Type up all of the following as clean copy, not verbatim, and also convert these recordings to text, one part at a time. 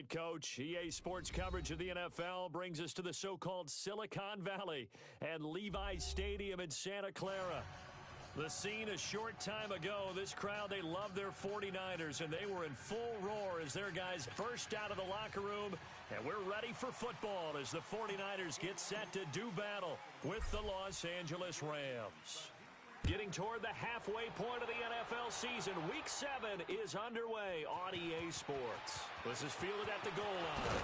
right, Coach. EA Sports coverage of the NFL brings us to the so-called Silicon Valley and Levi's Stadium in Santa Clara. The scene a short time ago, this crowd, they love their 49ers, and they were in full roar as their guys burst out of the locker room, and we're ready for football as the 49ers get set to do battle with the Los Angeles Rams. Getting toward the halfway point of the NFL season, Week 7 is underway on EA Sports. This is fielded at the goal line.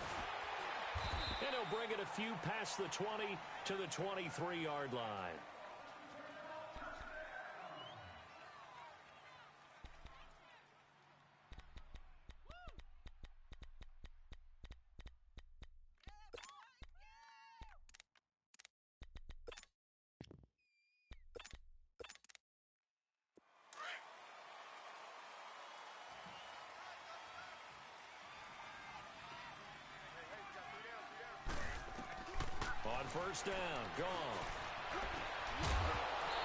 And he'll bring it a few past the 20 to the 23-yard line. On first down, gone.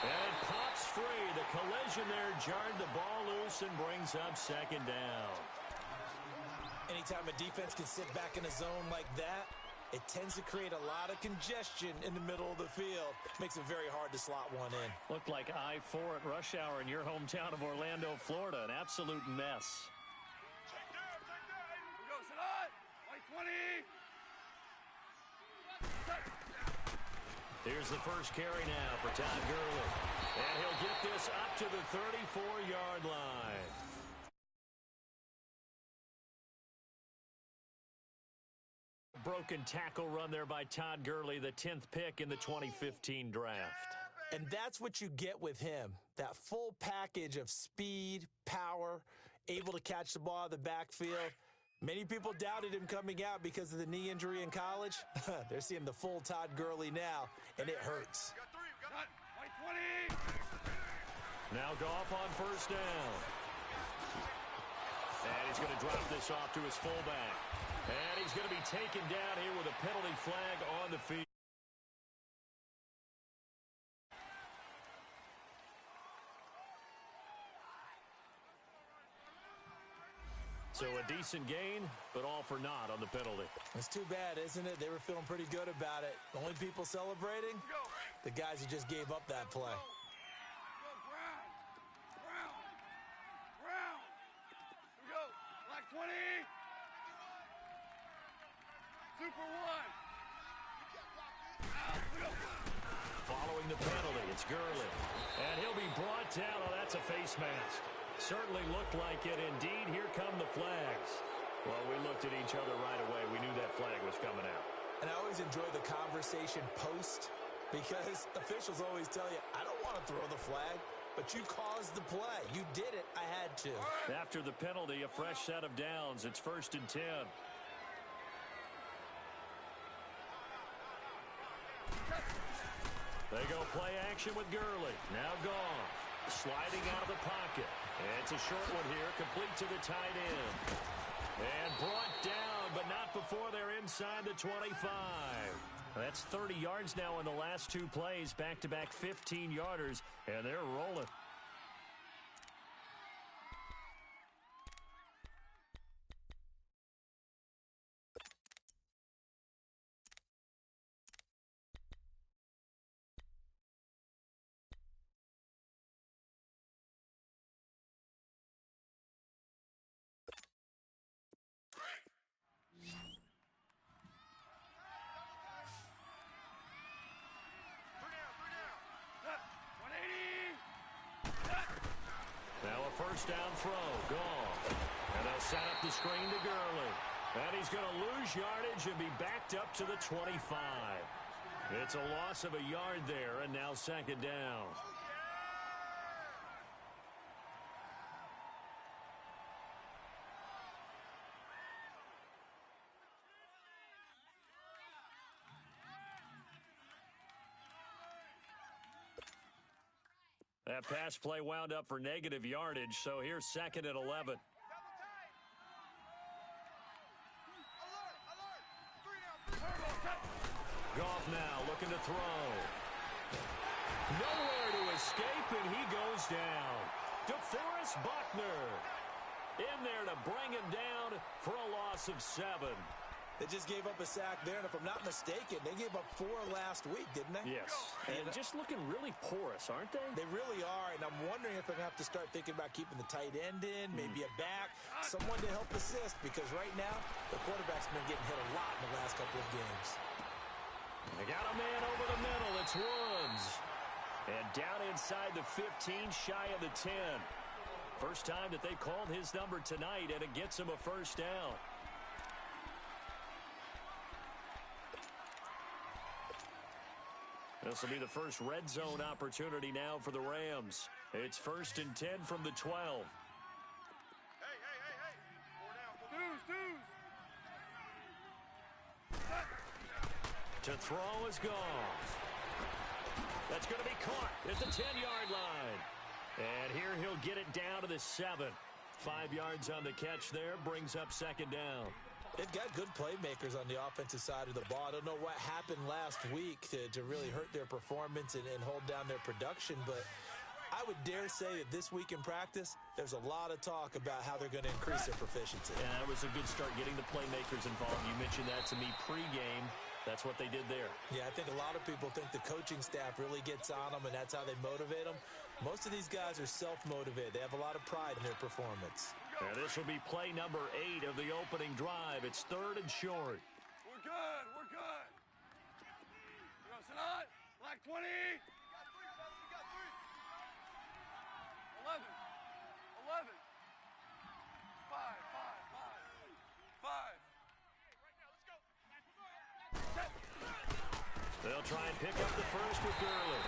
And it pops free. The collision there jarred the ball loose and brings up second down. Anytime a defense can sit back in a zone like that, it tends to create a lot of congestion in the middle of the field. Makes it very hard to slot one in. Looked like I-4 at rush hour in your hometown of Orlando, Florida. An absolute mess. Check down. We go, sit on. White 20. Here's the first carry now for Todd Gurley. And he'll get this up to the 34-yard line. Broken tackle run there by Todd Gurley, the 10th pick in the 2015 draft. And that's what you get with him. That full package of speed, power, able to catch the ball out of the backfield. Many people doubted him coming out because of the knee injury in college. They're seeing the full Todd Gurley now, and it hurts. We got 3. We got White 20. Now Goff on first down. And he's going to drop this off to his fullback. And he's going to be taken down here with a penalty flag on the field. So a decent gain, but all for naught on the penalty. It's too bad, isn't it? They were feeling pretty good about it. The only people celebrating, the guys who just gave up that play. Brown. We go. Black 20. Super 1. Following the penalty, it's Gurley. And he'll be brought down. Oh, that's a face mask. Certainly looked like it. Indeed, here come the flags. Well, we looked at each other right away. We knew that flag was coming out. And I always enjoy the conversation post because officials always tell you, I don't want to throw the flag, but you caused the play. You did it. I had to. After the penalty, a fresh set of downs. It's 1st and 10. They go play action with Gurley. Now Goff. Sliding out of the pocket. It's a short one here, complete to the tight end. And brought down, but not before they're inside the 25. That's 30 yards now in the last 2 plays, back-to-back 15-yarders, and they're rolling. First down throw, gone. And they'll set up the screen to Gurley. And he's going to lose yardage and be backed up to the 25. It's a loss of a yard there, and now second down. That pass play wound up for negative yardage, so here's 2nd and 11. Goff now looking to throw. Nowhere to escape, and he goes down. DeForest Buckner. in there to bring him down for a loss of 7. They just gave up a sack there, and if I'm not mistaken, they gave up 4 last week, didn't they? Yes, and just looking really porous, aren't they? They really are, and I'm wondering if they're going to have to start thinking about keeping the tight end in, maybe a back, someone to help assist, because right now, the quarterback's been getting hit a lot in the last couple of games. They got a man over the middle. It's Woods. And down inside the 15, shy of the 10. First time that they've called his number tonight, and it gets him a first down. This will be the first red zone opportunity now for the Rams. It's 1st and 10 from the 12. Hey. 4 down. Twos. To throw is Goff. That's going to be caught at the 10-yard line. And here he'll get it down to the 7. 5 yards on the catch there, brings up 2nd down. They've got good playmakers on the offensive side of the ball. I don't know what happened last week to really hurt their performance and hold down their production, but I would dare say that this week in practice, there's a lot of talk about how they're going to increase their proficiency. Yeah, that was a good start getting the playmakers involved. You mentioned that to me pregame. That's what they did there. Yeah, I think a lot of people think the coaching staff really gets on them, and that's how they motivate them. Most of these guys are self-motivated. They have a lot of pride in their performance. And this will be play number 8 of the opening drive. It's 3rd and short. We're good. Go, Salah. Black 20. We got 3. 11. 5. They'll try and pick up the first with Gurley.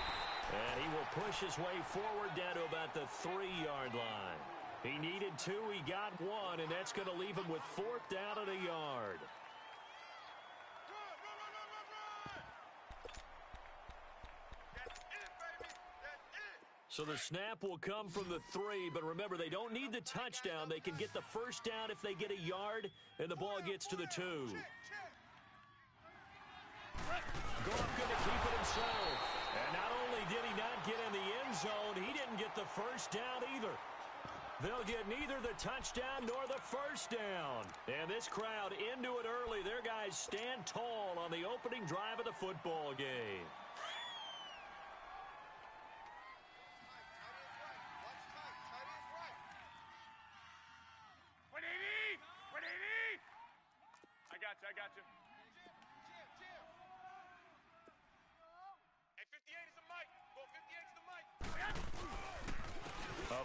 And he will push his way forward down to about the 3-yard line. He needed 2, he got 1, and that's going to leave him with 4th down and a yard. That's it, baby. That's it. So the snap will come from the 3, but remember, they don't need the touchdown. They can get the first down if they get a yard, and the ball gets to the 2. Goff going to keep it himself. And not only did he not get in the end zone, he didn't get the first down either. They'll get neither the touchdown nor the first down. And this crowd into it early. Their guys stand tall on the opening drive of the football game. I got you. Hey, 58 is the mic. Go, 58 is the mic.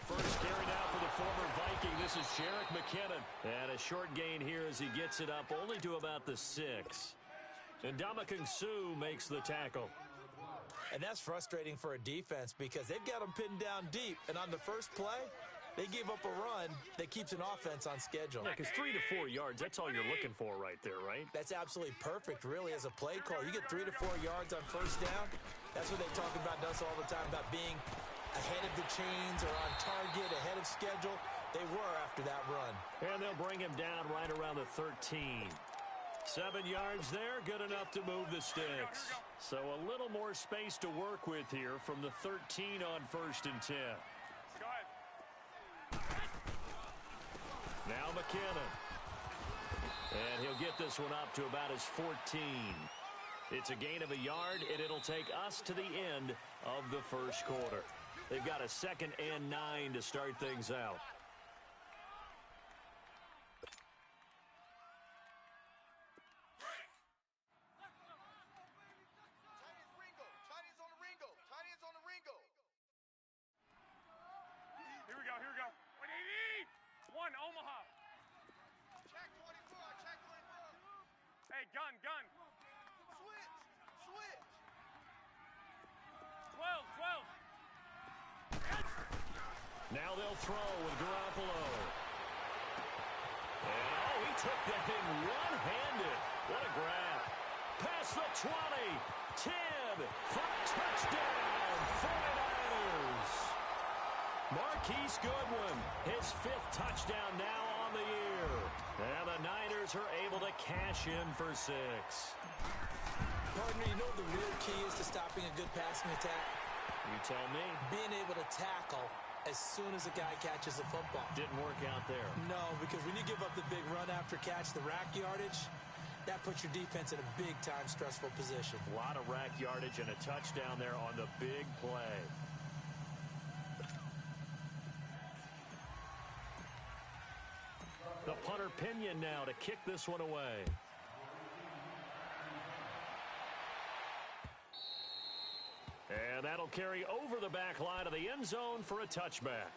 First carry now for the former Viking. This is Jerick McKinnon. And a short gain here as he gets it up only to about the 6. And Ndamukong Suh makes the tackle. And that's frustrating for a defense because they've got them pinned down deep. And on the first play, they gave up a run that keeps an offense on schedule. Yeah, because 3 to 4 yards, that's all you're looking for right there, right? That's absolutely perfect, really, as a play call. You get 3 to 4 yards on first down. That's what they talk about us all the time, about being ahead of the chains or on target, ahead of schedule. They were after that run. And they'll bring him down right around the 13. 7 yards there, good enough to move the sticks. So a little more space to work with here from the 13 on 1st and 10. Go ahead. Now McKinnon. And he'll get this one up to about his 14. It's a gain of a yard, and it'll take us to the end of the first quarter. They've got a 2nd and 9 to start things out. Here we go. 180. 1 Omaha. Check 24. Check 24. Hey, gun. Switch. 12. Now they'll throw with Garoppolo. And, he took that thing one-handed. What a grab. Past the 20. 10 for a touchdown. 49ers. Marquise Goodwin, his 5th touchdown now on the year. And the Niners are able to cash in for 6. Partner, you know the real key is to stopping a good passing attack? You tell me. Being able to tackle as soon as a guy catches the football. Didn't work out there. No, because when you give up the big run after catch, the rack yardage, that puts your defense in a big-time stressful position. A lot of rack yardage and a touchdown there on the big play. The punter Pinion now to kick this one away. And that'll carry over the back line of the end zone for a touchback.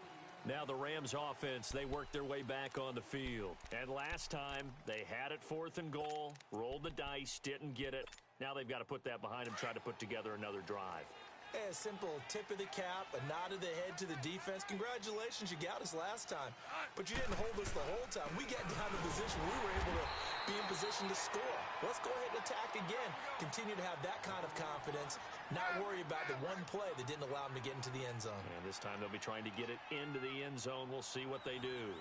Now the Rams offense, they worked their way back on the field. And last time, they had it 4th and goal, rolled the dice, didn't get it. Now they've got to put that behind them, try to put together another drive. A simple tip of the cap, a nod of the head to the defense. Congratulations, you got us last time. But you didn't hold us the whole time. We got down to the position we were able to be in position to score. Let's go ahead and attack again. Continue to have that kind of confidence. Not worry about the one play that didn't allow them to get into the end zone. And this time they'll be trying to get it into the end zone. We'll see what they do.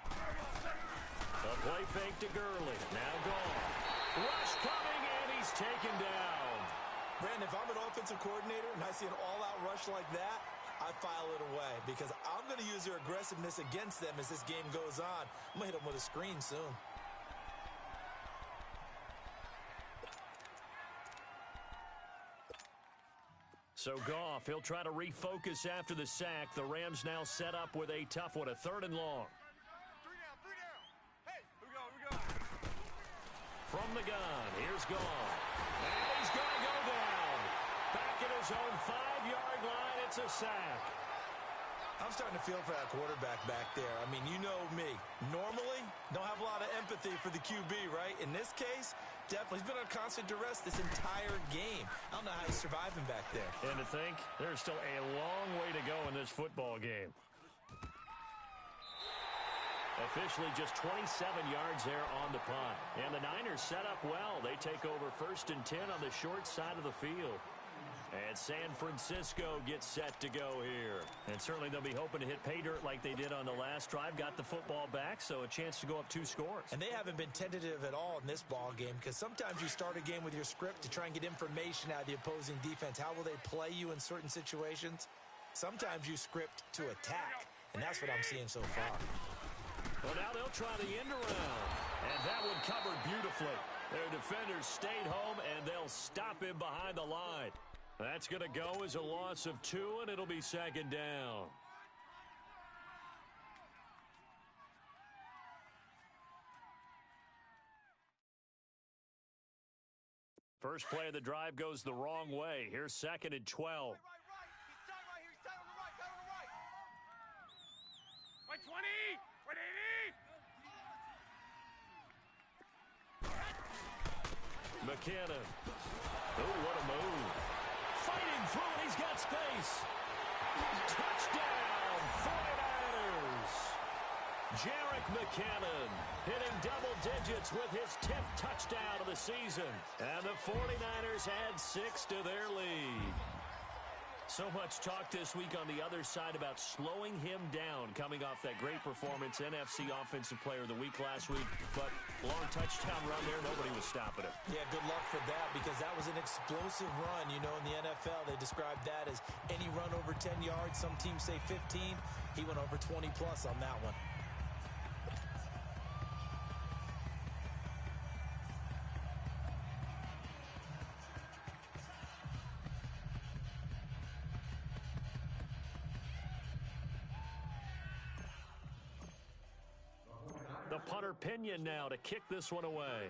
A play fake to Gurley. Now gone. Rush coming, and he's taken down. Brandon, if I'm an offensive coordinator and I see an all-out rush like that, I file it away because I'm going to use their aggressiveness against them as this game goes on. I'm going to hit them with a screen soon. So Goff, he'll try to refocus after the sack. The Rams now set up with a tough one, a 3rd and long. 3 down, 3 down. Hey, Here we go. From the gun, here's Goff. And he's going to go down. Back at his own 5-yard line, it's a sack. I'm starting to feel for that quarterback back there. I mean, you know me. Normally, don't have a lot of empathy for the QB, right? In this case, definitely. He's been on constant duress this entire game. I don't know how he's surviving back there. And to think, there's still a long way to go in this football game. Officially just 27 yards there on the punt. And the Niners set up well. They take over 1st and 10 on the short side of the field. And San Francisco gets set to go here. And certainly they'll be hoping to hit pay dirt like they did on the last drive. Got the football back, so a chance to go up 2 scores. And they haven't been tentative at all in this ball game because sometimes you start a game with your script to try and get information out of the opposing defense. How will they play you in certain situations? Sometimes you script to attack, and that's what I'm seeing so far. Well, now they'll try the end around. And that one covered beautifully. Their defenders stayed home, and they'll stop him behind the line. That's going to go as a loss of 2, and it'll be 2nd down. First play of the drive goes the wrong way. Here's 2nd and 12. right. He's tight right here. He's tight on the right. Tight on the right. Wait, 20. Wait, 80. McKinnon. Oh, what a move. Fighting through it. He's got space. Touchdown, 49ers. Jerick McKinnon hitting double digits with his 10th touchdown of the season. And the 49ers add 6 to their lead. So much talk this week on the other side about slowing him down coming off that great performance, NFC Offensive Player of the Week last week. But long touchdown run there, nobody was stopping him. Yeah, good luck for that because that was an explosive run. You know, in the NFL, they described that as any run over 10 yards. Some teams say 15. He went over 20-plus on that one. The punter Pinion now to kick this one away.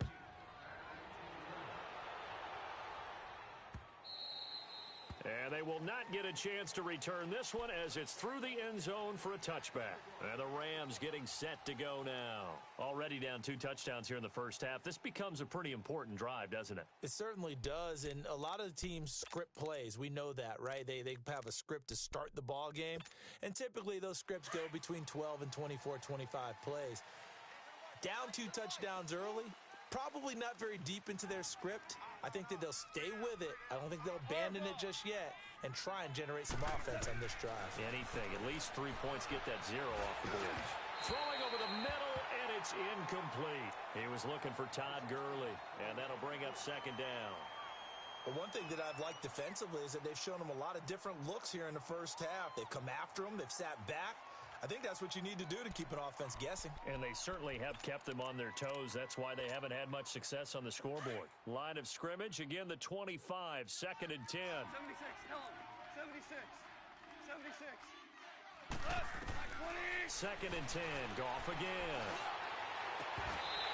And they will not get a chance to return this one as it's through the end zone for a touchback. And the Rams getting set to go now. Already down 2 touchdowns here in the first half. This becomes a pretty important drive, doesn't it? It certainly does, and a lot of the teams script plays. We know that, right? They have a script to start the ball game, and typically those scripts go between 12 and 24, 25 plays. Down 2 touchdowns early, probably not very deep into their script. I think that they'll stay with it. I don't think they'll abandon it just yet and try and generate some offense on this drive. Anything, at least 3 points, get that 0 off the board. Throwing over the middle, and it's incomplete. He was looking for Todd Gurley, and that'll bring up 2nd down. But one thing that I've liked defensively is that they've shown them a lot of different looks here in the first half. They've come after them. They've sat back. I think that's what you need to do to keep an offense guessing. And they certainly have kept them on their toes. That's why they haven't had much success on the scoreboard. Line of scrimmage, again, the 25, 2nd and 10. 76, tell him. 76. 76. 2nd and 10, Goff again.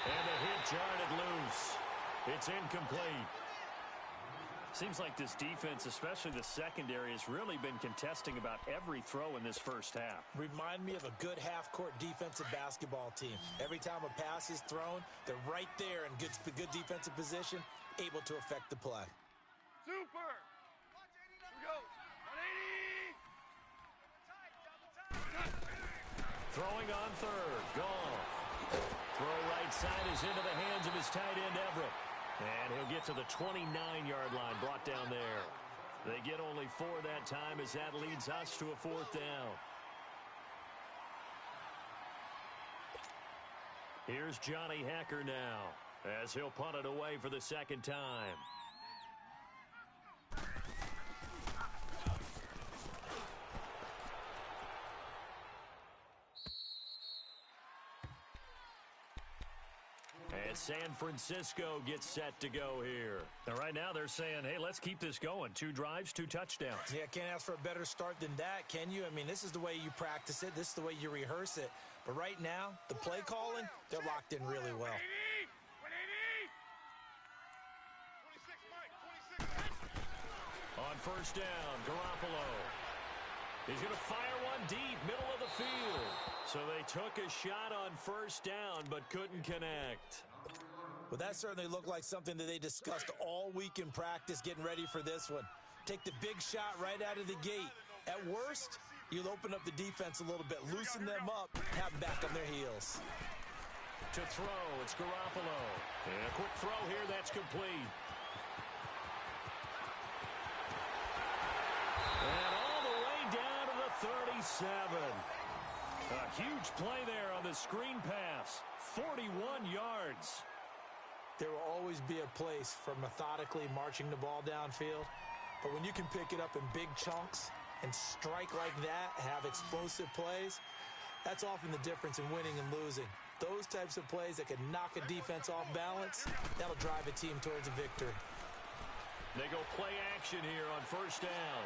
And the hit jarred it loose. It's incomplete. Seems like this defense, especially the secondary, has really been contesting about every throw in this first half. Remind me of a good half-court defensive basketball team. Every time a pass is thrown, they're right there in good defensive position, able to affect the play. Super. Here we go. 180. Throwing on third, Goff. Throw right side is into the hands of his tight end, Everett. And he'll get to the 29-yard line, brought down there. They get only 4 that time as that leads us to a 4th down. Here's Johnny Hacker now as he'll punt it away for the 2nd time. And San Francisco gets set to go here. And right now they're saying, hey, let's keep this going. 2 drives, 2 touchdowns. Yeah, can't ask for a better start than that, can you? I mean, this is the way you practice it. This is the way you rehearse it. But right now, the play calling, they're locked in really well. 180. 26, Mike. 26. On first down, Garoppolo. He's going to fire one deep, middle of the field. So they took a shot on first down, but couldn't connect. Well, that certainly looked like something that they discussed all week in practice, getting ready for this one. Take the big shot right out of the gate. At worst, you'll open up the defense a little bit, loosen them up, have them back on their heels. To throw, it's Garoppolo. And a quick throw here, that's complete. And all the way down to the 37. A huge play there on the screen pass. 41 yards. There will always be a place for methodically marching the ball downfield. But when you can pick it up in big chunks and strike like that, have explosive plays, that's often the difference in winning and losing. Those types of plays that can knock a defense off balance, that'll drive a team towards a victory. They go play action here on first down.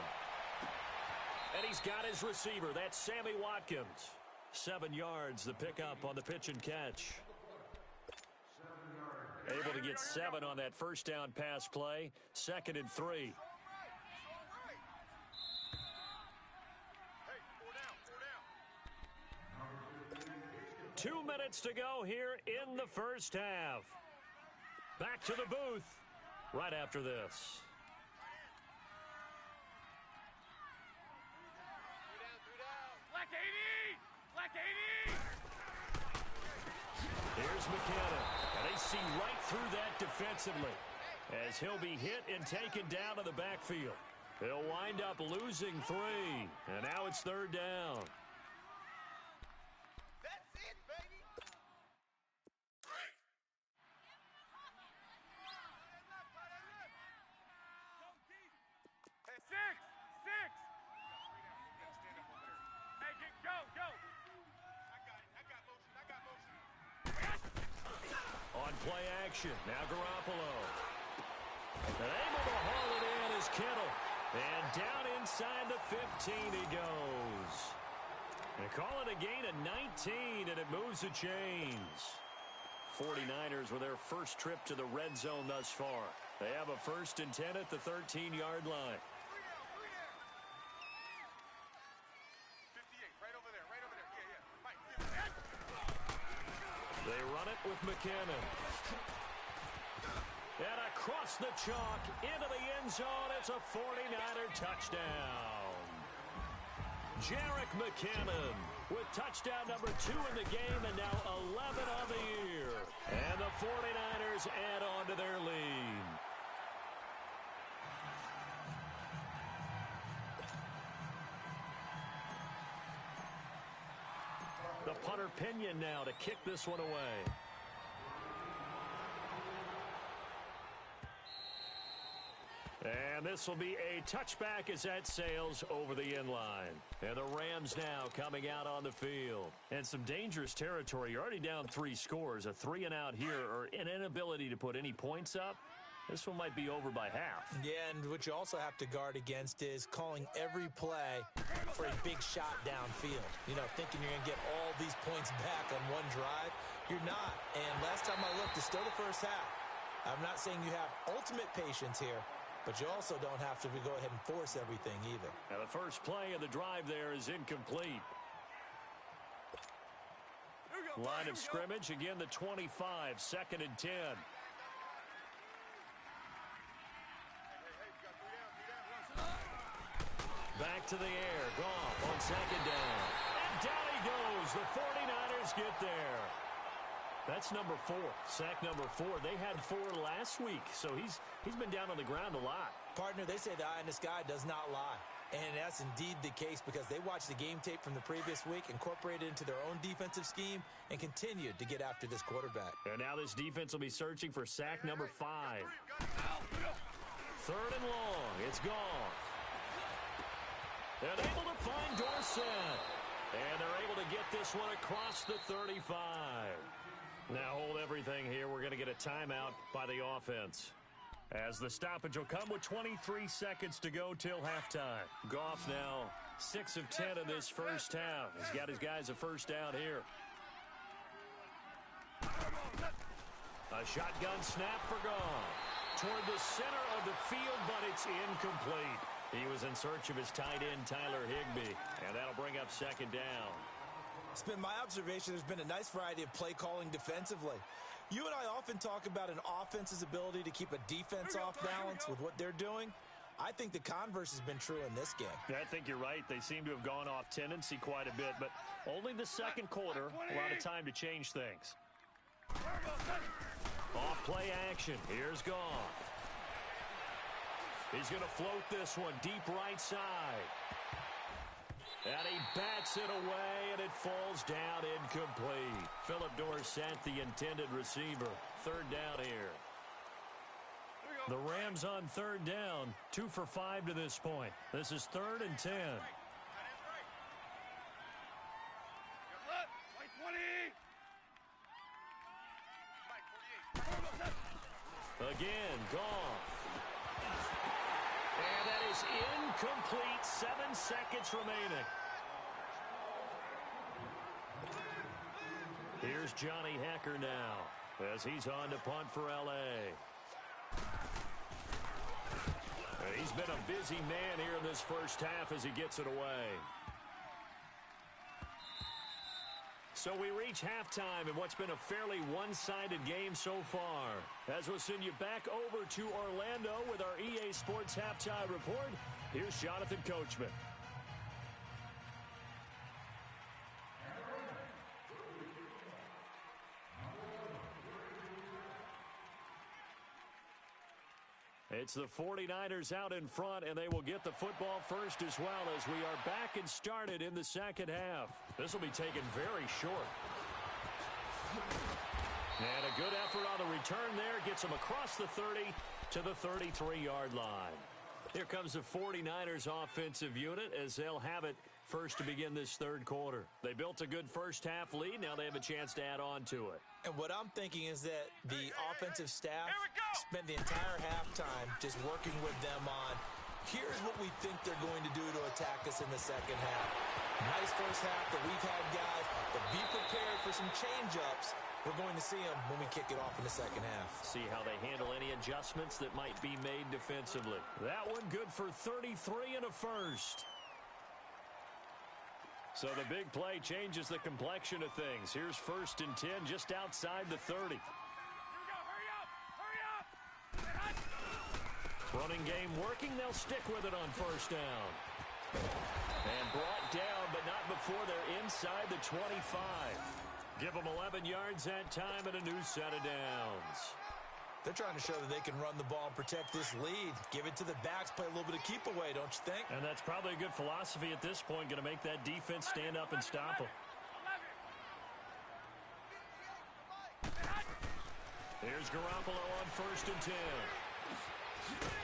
And he's got his receiver. That's Sammy Watkins. 7 yards, the pickup on the pitch and catch. Able to get 7 on that first down pass play. 2nd and 3. 2 minutes to go here in the first half. Back to the booth right after this. Black 80. Black 80. Here's McKinnon, and they see right through that defensively as he'll be hit and taken down to the backfield. He'll wind up losing 3, and now it's 3rd down. That's it, baby. Hey, 6. 6. Hey, go. I got motion. On play action, now Garoppolo. And able to haul it in is Kittle. And down inside the 15 he goes. They call it a gain of 19, and it moves the chains. 49ers with their first trip to the red zone thus far. They have a 1st and 10 at the 13-yard line. 58, right over there. Yeah. Mike, They run it with McKinnon. And across the chalk into the end zone, it's a 49er touchdown. Jarek McKinnon with touchdown number 2 in the game and now 11 on the year. And the 49ers add on to their lead. The punter Pinion now to kick this one away. And this will be a touchback as that sails over the inline. And the Rams now coming out on the field. And some dangerous territory. You're already down 3 scores. A 3-and-out here, or an inability to put any points up. This one might be over by half. Yeah, and what you also have to guard against is calling every play for a big shot downfield. You know, thinking you're going to get all these points back on one drive. You're not. And last time I looked, it's still the first half. I'm not saying you have ultimate patience here, but you also don't have to go ahead and force everything either. Now the first play of the drive there is incomplete. Line of scrimmage, again the 25, 2nd and 10. Back to the air, Goff on 2nd down. And down he goes. The 49ers get there. That's number 4, sack number 4. They had 4 last week, so he's been down on the ground a lot. Partner, they say the eye in the sky does not lie. And that's indeed the case because they watched the game tape from the previous week, incorporated it into their own defensive scheme, and continued to get after this quarterback. And now this defense will be searching for sack number 5. 3rd and long. It's gone. They're able to find Dorsett. And they're able to get this one across the 35. Now hold everything here. We're going to get a timeout by the offense. As the stoppage will come with 23 seconds to go till halftime. Goff now 6 of 10 in this first half. He's got his guys a first down here. A shotgun snap for Goff. Toward the center of the field, but it's incomplete. He was in search of his tight end, Tyler Higbee, and that'll bring up 2nd down. It's been my observation there's been a nice variety of play calling defensively. You and I often talk about an offense's ability to keep a defense off balance with what they're doing. I think the converse has been true in this game. Yeah, I think you're right. They seem to have gone off tendency quite a bit, but only the second quarter, a lot of time to change things. Off play action. Here's Goff. He's going to float this one deep right side. And he bats it away, and it falls down incomplete. Philip Dorsett, the intended receiver. 3rd down here. The Rams on 3rd down. 2 for 5 to this point. This is 3rd and 10. Again, Goff. And that is incomplete. 7 seconds remaining. Here's Johnny Hacker now as he's on to punt for L.A. He's been a busy man here in this first half as he gets it away. So we reach halftime in what's been a fairly one-sided game so far. As we'll send you back over to Orlando with our EA Sports Halftime Report, here's Jonathan Coachman. It's the 49ers out in front, and they will get the football first as well as we are back and started in the second half. This will be taken very short. And a good effort on the return there. Gets them across the 30 to the 33-yard line. Here comes the 49ers offensive unit as they'll have it first to begin this third quarter. They built a good first half lead. Now they have a chance to add on to it. And what I'm thinking is that the offensive staff spent the entire halftime just working with them on, here's what we think they're going to do to attack us in the second half. Nice first half that we've had, guys, but be prepared for some change-ups. We're going to see them when we kick it off in the second half. See how they handle any adjustments that might be made defensively. That one good for 33 and a first. So the big play changes the complexion of things. Here's 1st and 10 just outside the 30. Running game working. They'll stick with it on 1st down. And brought down, but not before they're inside the 25. Give them 11 yards that time and a new set of downs. They're trying to show that they can run the ball and protect this lead. Give it to the backs, play a little bit of keep away, don't you think? And that's probably a good philosophy at this point, going to make that defense stand up and stop them. Here's Garoppolo on 1st and 10.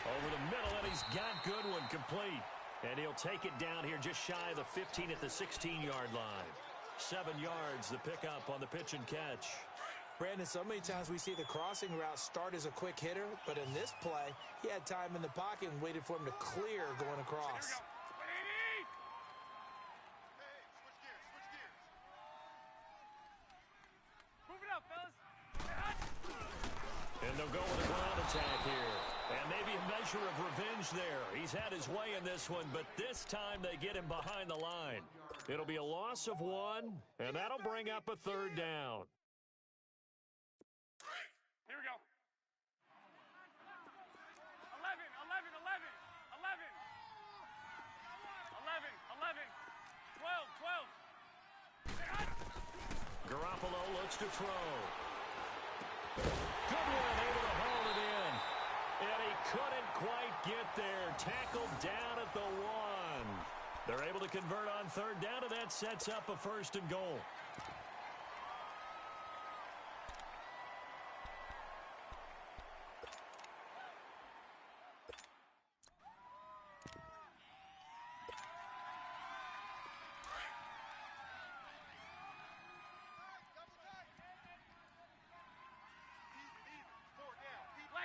Over the middle, and he's got Goodwin complete. And he'll take it down here just shy of the 15 at the 16-yard line. 7 yards, the pickup on the pitch and catch. Brandon, so many times we see the crossing route start as a quick hitter, but in this play, he had time in the pocket and waited for him to clear going across. Hey, switch gears, switch gears. Move it up, fellas. And they'll go with a ground attack here. And maybe a measure of revenge there. He's had his way in this one, but this time they get him behind the line. It'll be a loss of 1, and that'll bring up a 3rd down. Here we go. 11, 11, 11, 11. 11, 11, 12, 12. Garoppolo looks to throw. Goodwin able to haul it in. And he couldn't quite get there. Tackled down at the 1. They're able to convert on 3rd down, and that sets up a 1st and goal.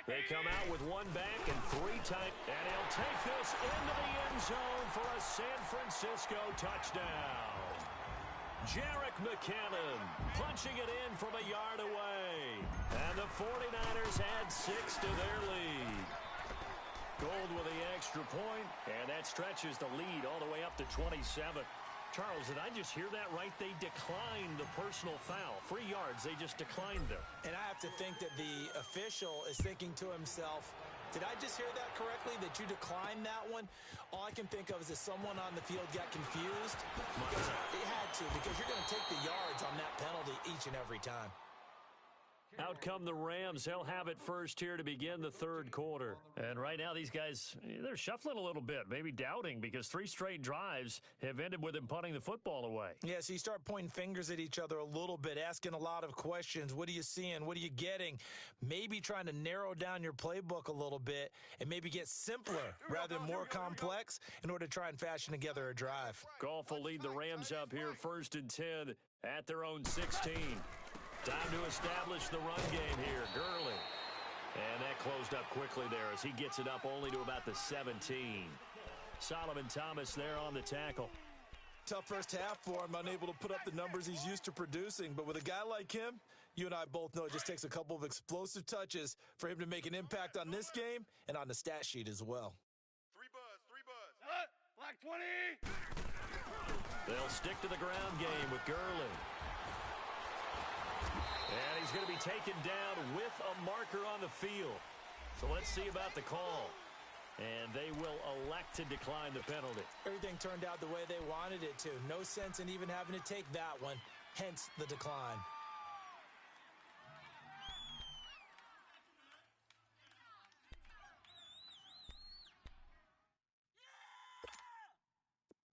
They come out with 1 back and 3 tight. And he'll take this into the end zone for a San Francisco touchdown. Jarek McKinnon punching it in from a yard away. And the 49ers add 6 to their lead. Gold with the extra point, and that stretches the lead all the way up to 27. Charles, did I just hear that right? They declined the personal foul. 3 yards, they just declined them. And I have to think that the official is thinking to himself, did I just hear that correctly, that you declined that one? All I can think of is that someone on the field got confused. Because it had to, because you're going to take the yards on that penalty each and every time. Out come the Rams. They'll have it first here to begin the 3rd quarter. And right now, these guys, they're shuffling a little bit, maybe doubting, because 3 straight drives have ended with them punting the football away. Yeah, so you start pointing fingers at each other a little bit, asking a lot of questions. What are you seeing? What are you getting? Maybe trying to narrow down your playbook a little bit and maybe get simpler rather than more complex in order to try and fashion together a drive. Goff will lead the Rams up here 1st and 10 at their own 16. Time to establish the run game here. Gurley. And that closed up quickly there as he gets it up only to about the 17. Solomon Thomas there on the tackle. Tough first half for him, unable to put up the numbers he's used to producing. But with a guy like him, you and I both know it just takes a couple of explosive touches for him to make an impact on this game and on the stat sheet as well. 3 buzz, 3 buzz. Black 20. They'll stick to the ground game with Gurley. And he's going to be taken down with a marker on the field. So let's see about the call. And they will elect to decline the penalty. Everything turned out the way they wanted it to. No sense in even having to take that one, hence the decline.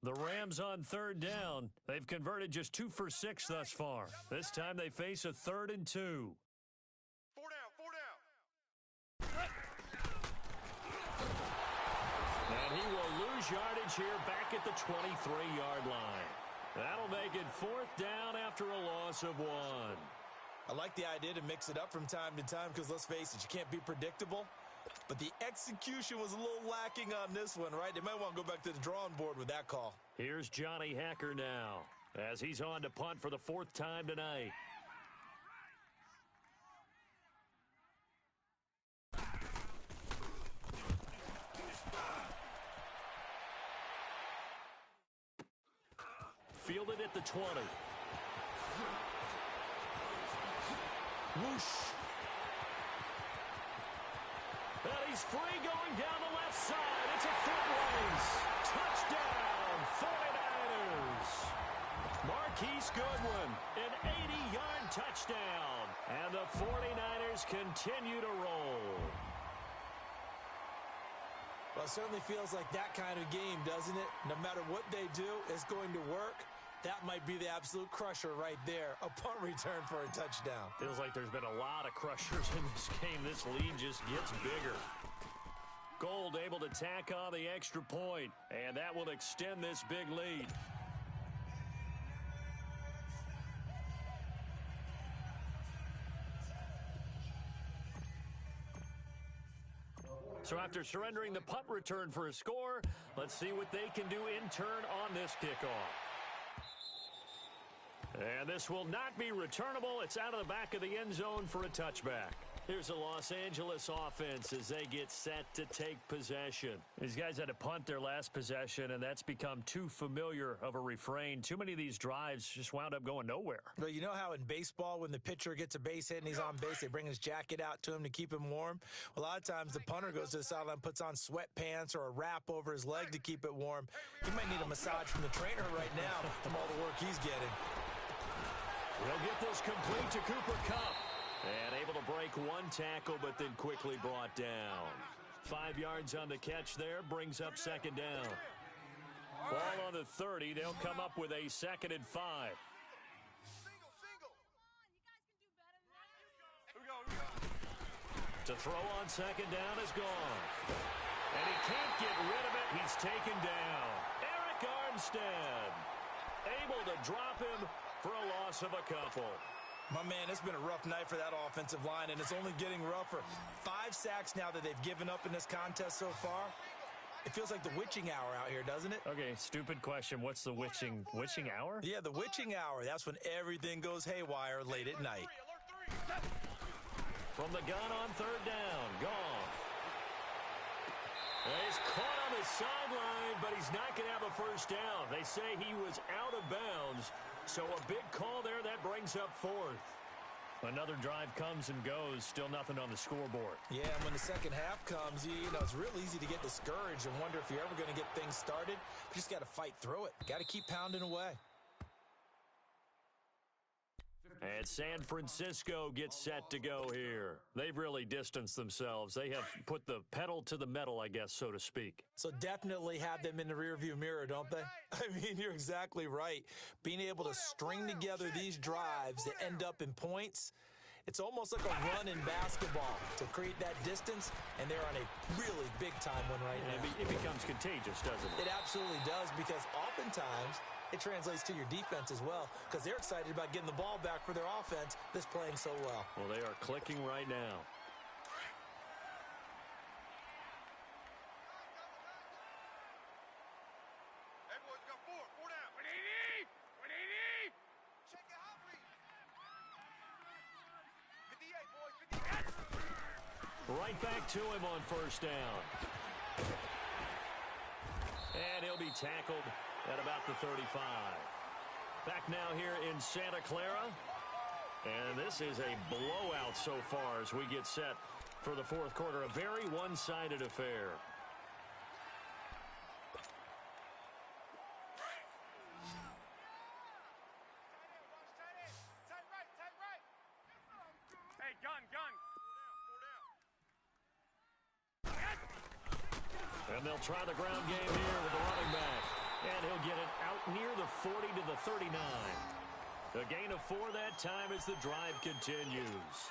The Rams on 3rd down. They've converted just 2 for 6 thus far. This time they face a 3rd and 2. 4 down, 4 down. And he will lose yardage here back at the 23-yard line. That'll make it 4th down after a loss of 1. I like the idea to mix it up from time to time because, let's face it, you can't be predictable. But the execution was a little lacking on this one, right? They might want to go back to the drawing board with that call. Here's Johnny Hacker now as he's on to punt for the 4th time tonight. Fielded at the 20. Whoosh. And he's free going down the left side. It's a foot race. Touchdown, 49ers. Marquise Goodwin, an 80-yard touchdown. And the 49ers continue to roll. Well, it certainly feels like that kind of game, doesn't it? No matter what they do, it's going to work. That might be the absolute crusher right there. A punt return for a touchdown. Feels like there's been a lot of crushers in this game. This lead just gets bigger. Gold able to tack on the extra point, and that will extend this big lead. So after surrendering the punt return for a score, let's see what they can do in turn on this kickoff. And this will not be returnable. It's out of the back of the end zone for a touchback. Here's a Los Angeles offense as they get set to take possession. These guys had to punt their last possession, and that's become too familiar of a refrain. Too many of these drives just wound up going nowhere. Well, you know how in baseball, when the pitcher gets a base hit and he's on base, they bring his jacket out to him to keep him warm? Well, a lot of times the punter goes to the sideline, puts on sweatpants or a wrap over his leg to keep it warm. He might need a massage from the trainer right now from all the work he's getting. He'll get this complete to Cooper Kupp. And able to break one tackle, but then quickly brought down. 5 yards on the catch there, brings up second down. Ball on the 30. They'll come up with a 2nd and 5. To throw on second down is gone. And he can't get rid of it. He's taken down. Eric Armstead able to drop him for a loss of a couple. My man, it's been a rough night for that offensive line, and it's only getting rougher. 5 sacks now that they've given up in this contest so far. It feels like the witching hour out here, doesn't it? Okay, stupid question. What's the witching hour? Yeah, the witching hour. That's when everything goes haywire late at night. From the gun on 3rd down, Goff. He's caught on the sideline, but he's not going to have a first down. They say he was out of bounds. So a big call there, that brings up 4th. Another drive comes and goes, still nothing on the scoreboard. Yeah, and when the second half comes, you know, it's real easy to get discouraged and wonder if you're ever going to get things started. You just got to fight through it. Got to keep pounding away. And San Francisco gets set to go here. They've really distanced themselves. They have put the pedal to the metal, I guess, so to speak. So definitely have them in the rearview mirror, don't they? I mean, you're exactly right. Being able to string together these drives that end up in points, it's almost like a run in basketball to create that distance, and they're on a really big-time one right now. It becomes contagious, doesn't it? It absolutely does, because oftentimes it translates to your defense as well, because they're excited about getting the ball back for their offense that's playing so well. Well, they are clicking right now. Hey, boys, got 4 down. 180! 180! Check it out, please. 58, boys, 58. Right back to him on 1st down. And he'll be tackled at about the 35. Back now here in Santa Clara. And this is a blowout so far as we get set for the 4th quarter. A very one-sided affair. Tight right! Hey, gun! And they'll try the ground game here with the running back. And he'll get it out near the 40 to the 39. A gain of 4 that time as the drive continues.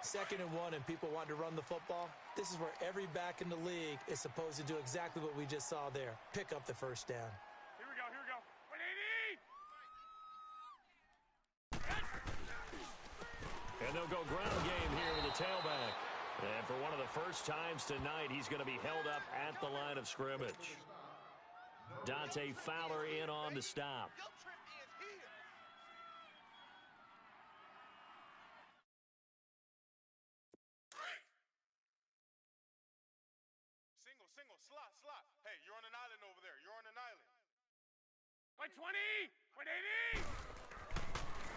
2nd and 1 and people want to run the football. This is where every back in the league is supposed to do exactly what we just saw there. Pick up the first down. Here we go! 180! And they'll go ground game here with the tailback. And for one of the first times tonight, he's going to be held up at the line of scrimmage. Dante Fowler in on the stop. Single, slot. Hey, you're on an island over there. You're on an island. 120! 180!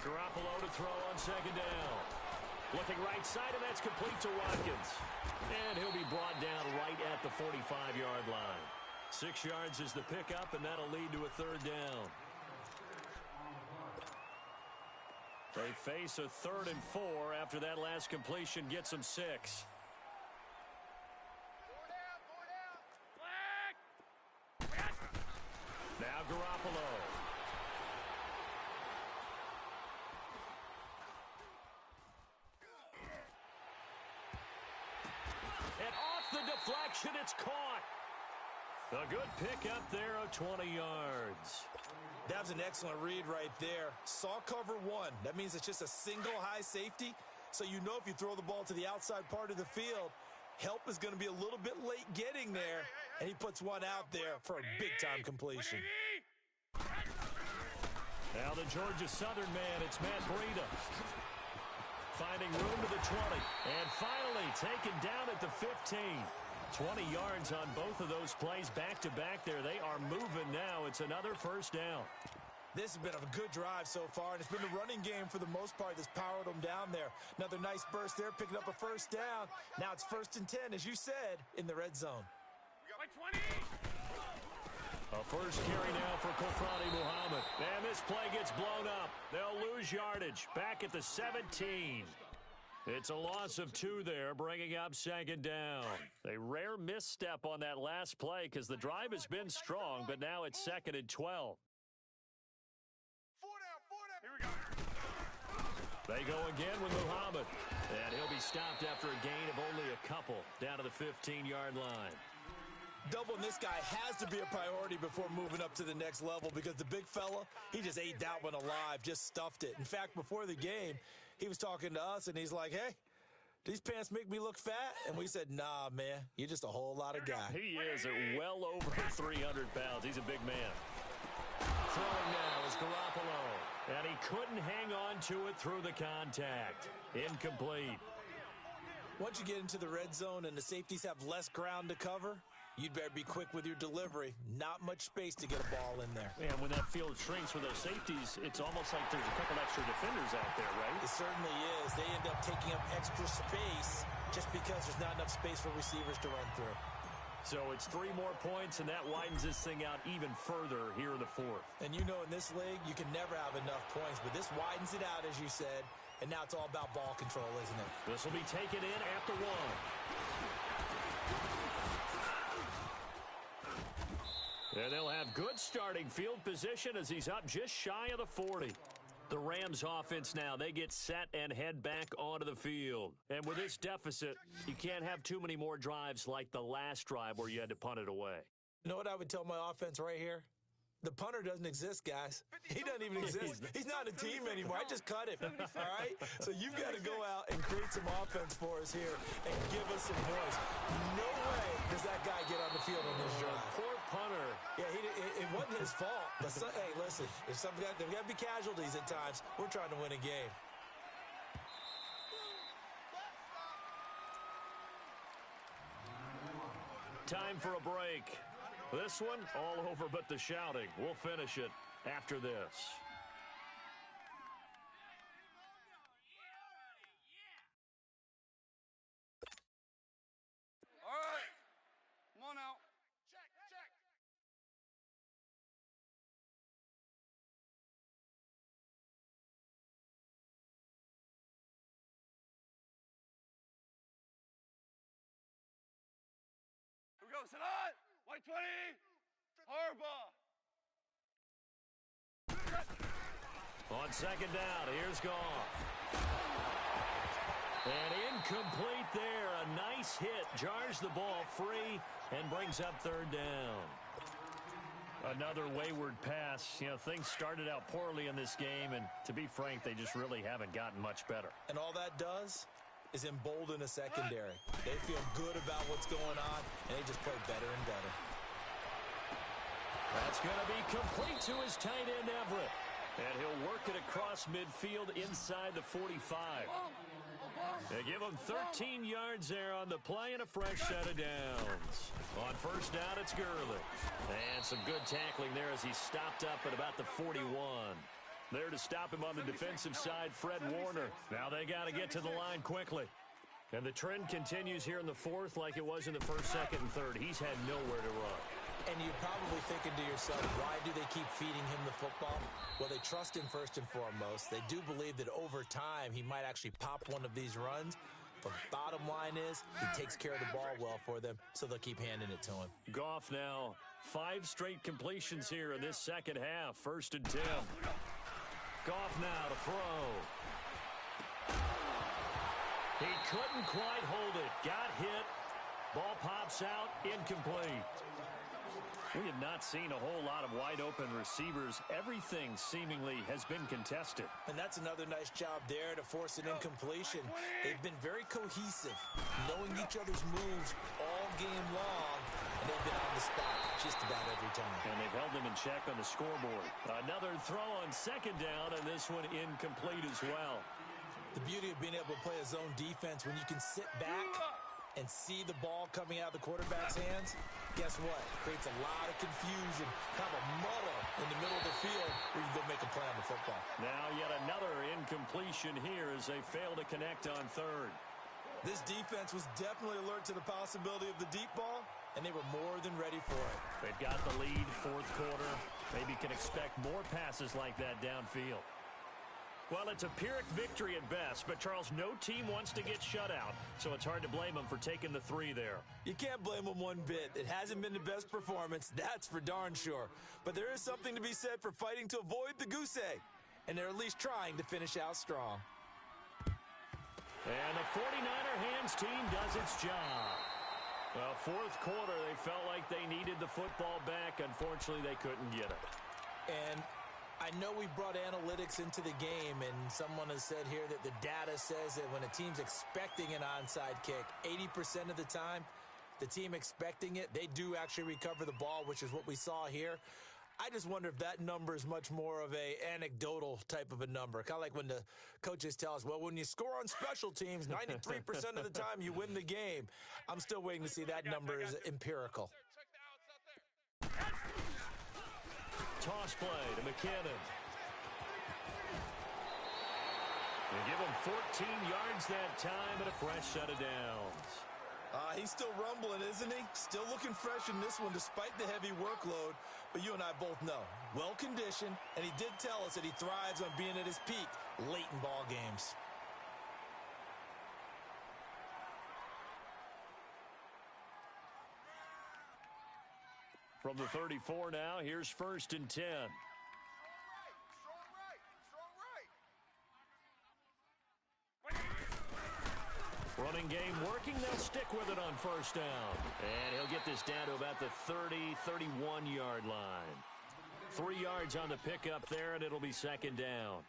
Garoppolo to throw on 2nd down. Looking right side, and that's complete to Watkins. And he'll be brought down right at the 45-yard line. 6 yards is the pickup, and that'll lead to a 3rd down. They face a 3rd and 4 after that last completion gets them 6. Black! Now Garoppolo. And off the deflection. It's caught. A good pickup there of 20 yards. That was an excellent read right there. Saw cover one. That means it's just a single high safety. So you know if you throw the ball to the outside part of the field, help is going to be a little bit late getting there. And he puts one out there for a big-time completion. Now the Georgia Southern man, it's Matt Breida. Finding room to the 20. And finally taken down at the 15. 20 yards on both of those plays back-to-back there. They are moving now. It's another first down. This has been a good drive so far, and it's been the running game for the most part that's powered them down there. Another nice burst there, picking up a first down. Now it's 1st and 10, as you said, in the red zone. We got 20. A first carry now for Kofrani Muhammad. And this play gets blown up. They'll lose yardage. Back at the 17. It's a loss of 2 there, bringing up 2nd down. A rare misstep on that last play because the drive has been strong, but now it's 2nd and 12. 4 down. Here we go. They go again with Muhammad. And he'll be stopped after a gain of only a couple down to the 15-yard line. Doubling this guy has to be a priority before moving up to the next level because the big fella, he just ate that one alive, just stuffed it. In fact, before the game, he was talking to us, and he's like, hey, these pants make me look fat? And we said, nah, man, you're just a whole lot of guy. He is at well over 300 pounds. He's a big man. Throwing now is Garoppolo. And he couldn't hang on to it through the contact. Incomplete. Once you get into the red zone and the safeties have less ground to cover, you'd better be quick with your delivery. Not much space to get a ball in there. And when that field shrinks for those safeties, it's almost like there's a couple extra defenders out there, right? It certainly is. They end up taking up extra space just because there's not enough space for receivers to run through. So it's 3 more points, and that widens this thing out even further here in the 4th. And you know in this league, you can never have enough points, but this widens it out, as you said, and now it's all about ball control, isn't it? This will be taken in at the 1. And they'll have good starting field position as he's up just shy of the 40. The Rams offense now, they get set and head back onto the field. And with this deficit, you can't have too many more drives like the last drive where you had to punt it away. You know what I would tell my offense right here? The punter doesn't exist, guys. He doesn't even exist. He's not a team anymore. I just cut him, all right? So you've got to go out and create some offense for us here and give us some points. No way does that guy get on the field on this drive. Poor punter. Yeah, it wasn't his fault. But hey, listen, there's got to be casualties at times. We're trying to win a game. Time for a break. This one, all over but the shouting. We'll finish it after this. All right. Come on now. Check. Here we go. Sit on. White 20. Harbaugh. On 2nd down, here's Goff. And incomplete there. A nice hit. Jars the ball free and brings up 3rd down. Another wayward pass. You know, things started out poorly in this game, and to be frank, they just really haven't gotten much better. And all that does is embolden a secondary. They feel good about what's going on, and they just play better and better. That's going to be complete to his tight end, Everett. And he'll work it across midfield inside the 45. They give him 13 yards there on the play and a fresh set of downs. On 1st down, it's Gurley. And some good tackling there as he stopped up at about the 41. There to stop him on the defensive side, Fred Warner. Now they got to get to the line quickly. And the trend continues here in the 4th like it was in the 1st, 2nd, and 3rd. He's had nowhere to run. And you're probably thinking to yourself, why do they keep feeding him the football? Well, they trust him first and foremost. They do believe that over time he might actually pop one of these runs. But bottom line is he takes care of the ball well for them, so they'll keep handing it to him. Goff now, 5 straight completions here in this 2nd half. 1st and 10. Goff now to throw. He couldn't quite hold it. Got hit. Ball pops out, incomplete. We have not seen a whole lot of wide-open receivers. Everything seemingly has been contested. And that's another nice job there to force an incompletion. They've been very cohesive, knowing each other's moves all game long, and they've been on the spot just about every time. And they've held them in check on the scoreboard. Another throw on second down, and this one incomplete as well. The beauty of being able to play a zone defense when you can sit back and see the ball coming out of the quarterback's hands, guess what? Creates a lot of confusion, kind of a muddle in the middle of the field where you can go make a play on the football. Now yet another incompletion here as they fail to connect on third. This defense was definitely alert to the possibility of the deep ball, and they were more than ready for it. They've got the lead, fourth quarter. Maybe can expect more passes like that downfield. Well, it's a Pyrrhic victory at best, but, Charles, no team wants to get shut out, so it's hard to blame them for taking the 3 there. You can't blame them one bit. It hasn't been the best performance, that's for darn sure. But there is something to be said for fighting to avoid the goose egg, and they're at least trying to finish out strong. And the 49er Hams team does its job. Well, fourth quarter, they felt like they needed the football back. Unfortunately, they couldn't get it. And I know we brought analytics into the game, and someone has said here that the data says that when a team's expecting an onside kick, 80% of the time, the team expecting it, they do actually recover the ball, which is what we saw here. I just wonder if that number is much more of a anecdotal type of a number. Kind of like when the coaches tell us, well, when you score on special teams, 93% of the time you win the game. I'm still waiting to see that number is empirical. Toss play to McKinnon. They give him 14 yards that time and a fresh set of downs. He's still rumbling, isn't he? Still looking fresh in this one despite the heavy workload. But you and I both know, well-conditioned, and he did tell us that he thrives on being at his peak late in ball games. From the 34 now, here's 1st and 10. Running game working, they'll stick with it on 1st down. And he'll get this down to about the 30, 31-yard line. 3 yards on the pickup there, and it'll be 2nd down.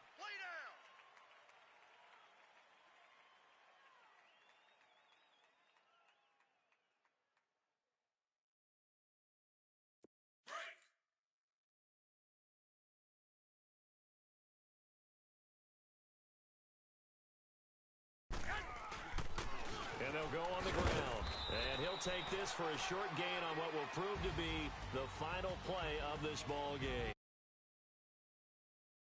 And they'll go on the ground. And he'll take this for a short gain on what will prove to be the final play of this ball game.